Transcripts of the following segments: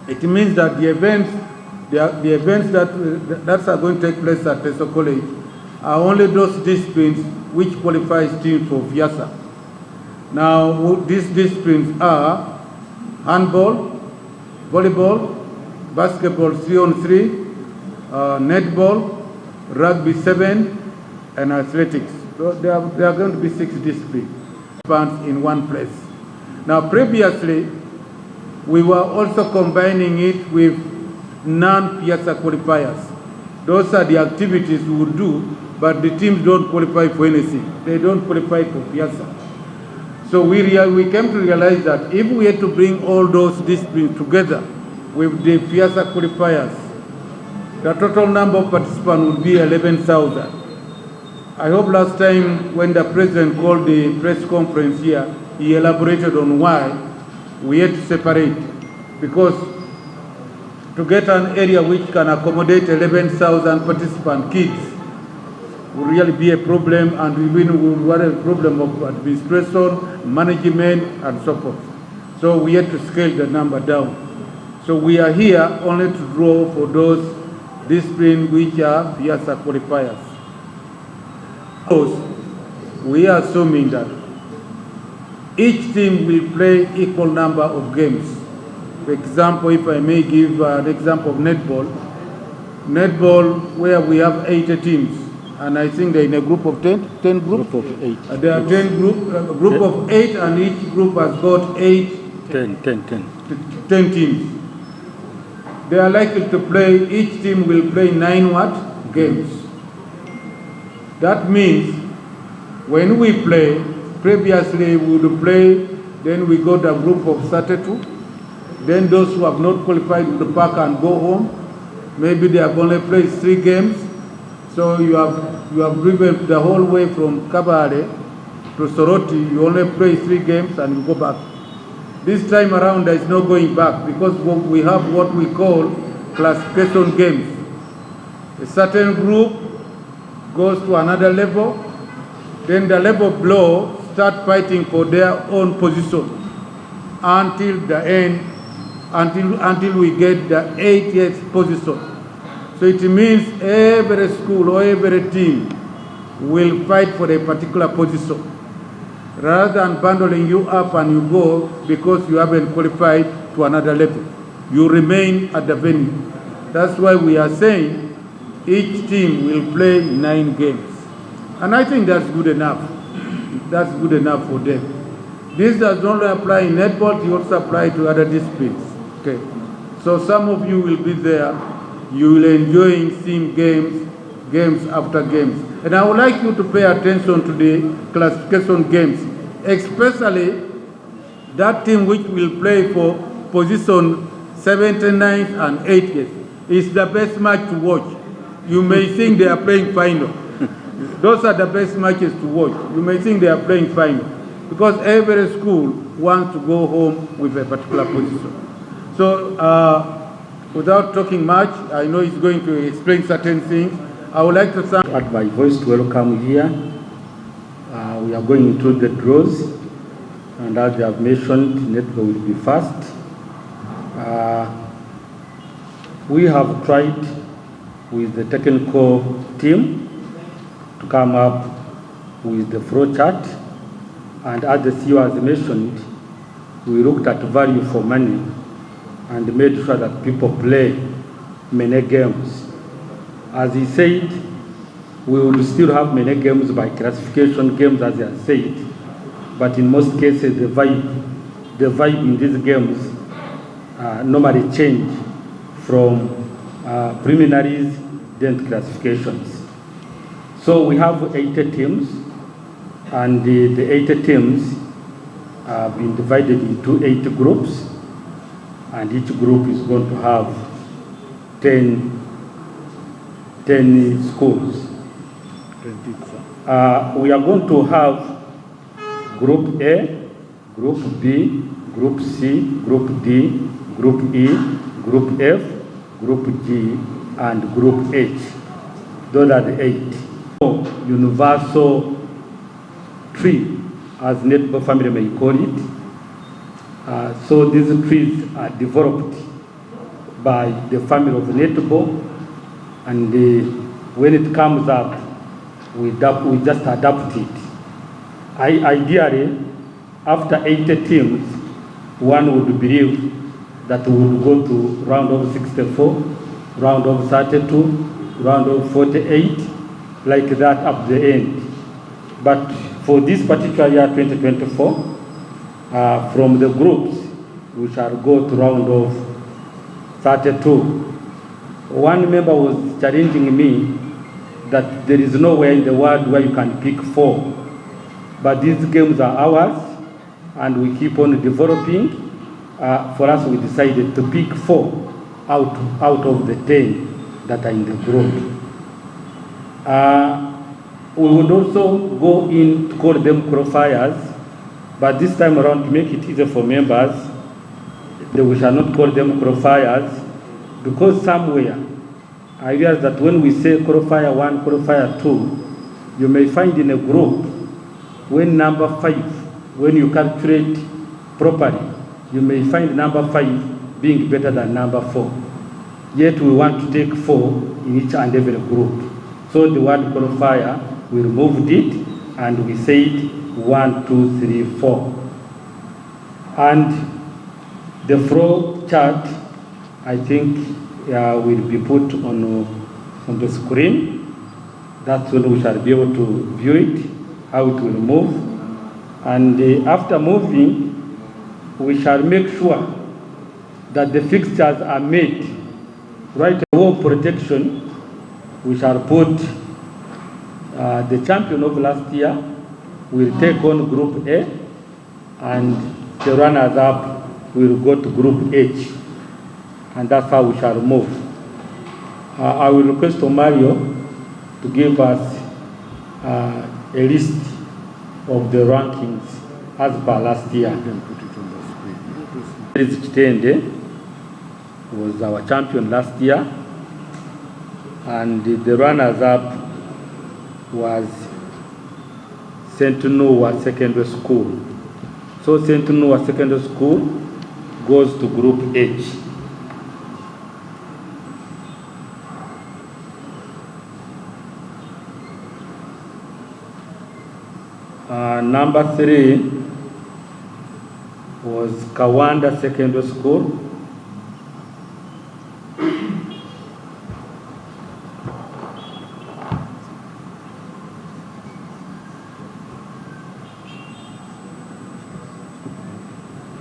It means that the events that are going to take place at Teso College are only those disciplines which qualifies teams for Fiasa. Now, these disciplines are handball, volleyball, basketball 3-on-3, netball, rugby 7, and athletics. So there are going to be 6 disciplines in one place. Now, previously, we were also combining it with non-Fiasa qualifiers. Those are the activities we would do, but the teams don't qualify for anything. They don't qualify for Fiasa. So we came to realize that if we had to bring all those disciplines together with the Fiasa qualifiers, the total number of participants would be 11,000. I hope last time when the president called the press conference here, he elaborated on why we had to separate, because to get an area which can accommodate 11,000 participant kids will really be a problem, and we will have a problem of administration, management, and so forth. So we had to scale the number down. So we are here only to draw for those disciplines which are Fiasa qualifiers. We are assuming that each team will play equal number of games. For example, if I may give an example of netball, where we have 80 teams, and I think they're in a group of 10 groups? Group of 8. There are 10 group of 8, and each group has got 10 teams. They are likely to play, each team will play 9 games. That means when we play, previously we would play, then we got a group of 32. Then those who have not qualified would pack and go home. Maybe they have only played 3 games. So you have driven the whole way from Kabale to Soroti. You only play 3 games and you go back. This time around there is no going back, because we have what we call classification games. A certain group goes to another level, then the level below start fighting for their own position until the end, until we get the 80th position. So it means every school or every team will fight for a particular position, rather than bundling you up and you go because you haven't qualified to another level. You remain at the venue. That's why we are saying each team will play 9 games. And I think that's good enough. That's good enough for them. This does not only apply in netball, it also apply to other disciplines. Okay. So some of you will be there. You will enjoy seeing games after games. And I would like you to pay attention to the classification games, especially that team which will play for position 79th and 80th. It's the best match to watch. You may think they are playing final. Those are the best matches to watch. You may think they are playing final, because every school wants to go home with a particular position. So without talking much, I know he's going to explain certain things. I would like to thank At my voice to welcome here. We are going into the draws, and as they have mentioned, netball will be fast. We have tried with the technical team to come up with the flow chart, and as the CEO has mentioned, we looked at value for money and made sure that people play many games. As he said, we will still have many games by classification games, as he has said, but in most cases the vibe in these games normally change from preliminaries then to classifications. So we have 80 teams, and the 80 teams have been divided into 8 groups, and each group is going to have 10 schools. We are going to have Group A, Group B, Group C, Group D, Group E, Group F, Group G, and Group H. Those are the 8. Universal tree, as netball family may call it. So these trees are developed by the family of netball, and when it comes up, we just adapt it. Ideally, after 80 teams, one would believe that we will go to round of 64, round of 32, round of 48, like that up the end. But for this particular year, 2024, from the groups, we shall go to round of 32. One member was challenging me that there is nowhere in the world where you can pick 4. But these games are ours, and we keep on developing. For us, we decided to pick 4 out of the 10 that are in the group. We would also go in to call them qualifiers, but this time around, to make it easier for members, we shall not call them qualifiers, because somewhere I realize that when we say qualifier 1, qualifier 2, you may find in a group when number 5, when you calculate properly, you may find number 5 being better than number 4. Yet we want to take 4 in each and every group. So the word qualifier, we removed it and we said 1, 2, 3, 4. And the flow chart, I think, will be put on the screen. That's when we shall be able to view it, how it will move. And after moving, we shall make sure that the fixtures are made. Right, wall protection, we shall put the champion of last year will take on Group A, and the runners-up will go to Group H. And that's how we shall move. I will request Mario to give us a list of the rankings as per last year. Chitende was our champion last year, and the runners-up was St. Noah Secondary School. So St. Noah Secondary School goes to Group H. Number 3 was Kawanda Secondary School.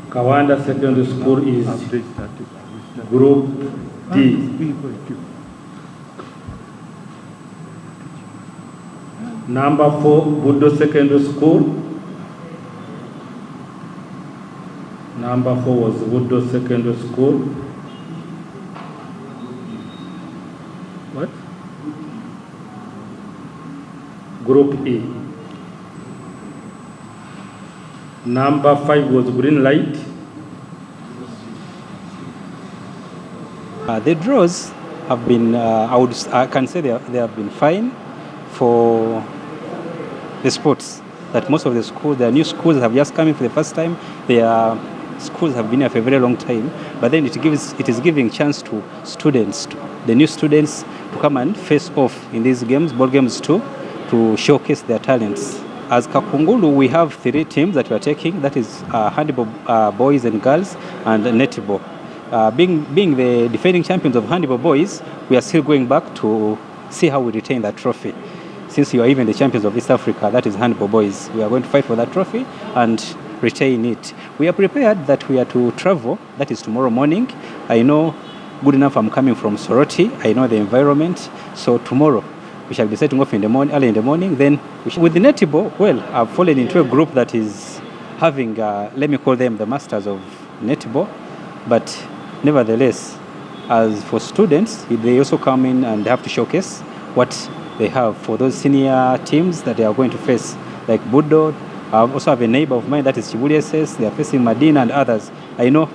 Kawanda Secondary School is Group D. Number 4, Budo Secondary School. Number 4 was Budo Secondary School. What? Group E. Number 5 was Green Light. The draws have been, I can say they have been fine for the sports. That most of the schools, their new schools have just come in for the first time. Their schools have been here for a very long time. But then it is giving chance to students, the new students, to come and face off in these games, ball games too, to showcase their talents. As Kakungulu, we have 3 teams that we are taking. That is handball boys and girls and netball. Being the defending champions of handball boys, we are still going back to see how we retain that trophy. Since you are even the champions of East Africa, that is handball boys, we are going to fight for that trophy and retain it. We are prepared that we are to travel. That is tomorrow morning. I know good enough I'm coming from Soroti. I know the environment. So tomorrow we shall be setting off in the morning, early in the morning. Then with the netball, well, I've fallen into a group that is having, let me call them the masters of netball. But nevertheless, as for students, they also come in and they have to showcase what they have for those senior teams that they are going to face, like Budo. I also have a neighbor of mine that is Chibuli SS. They are facing Medina and others. I know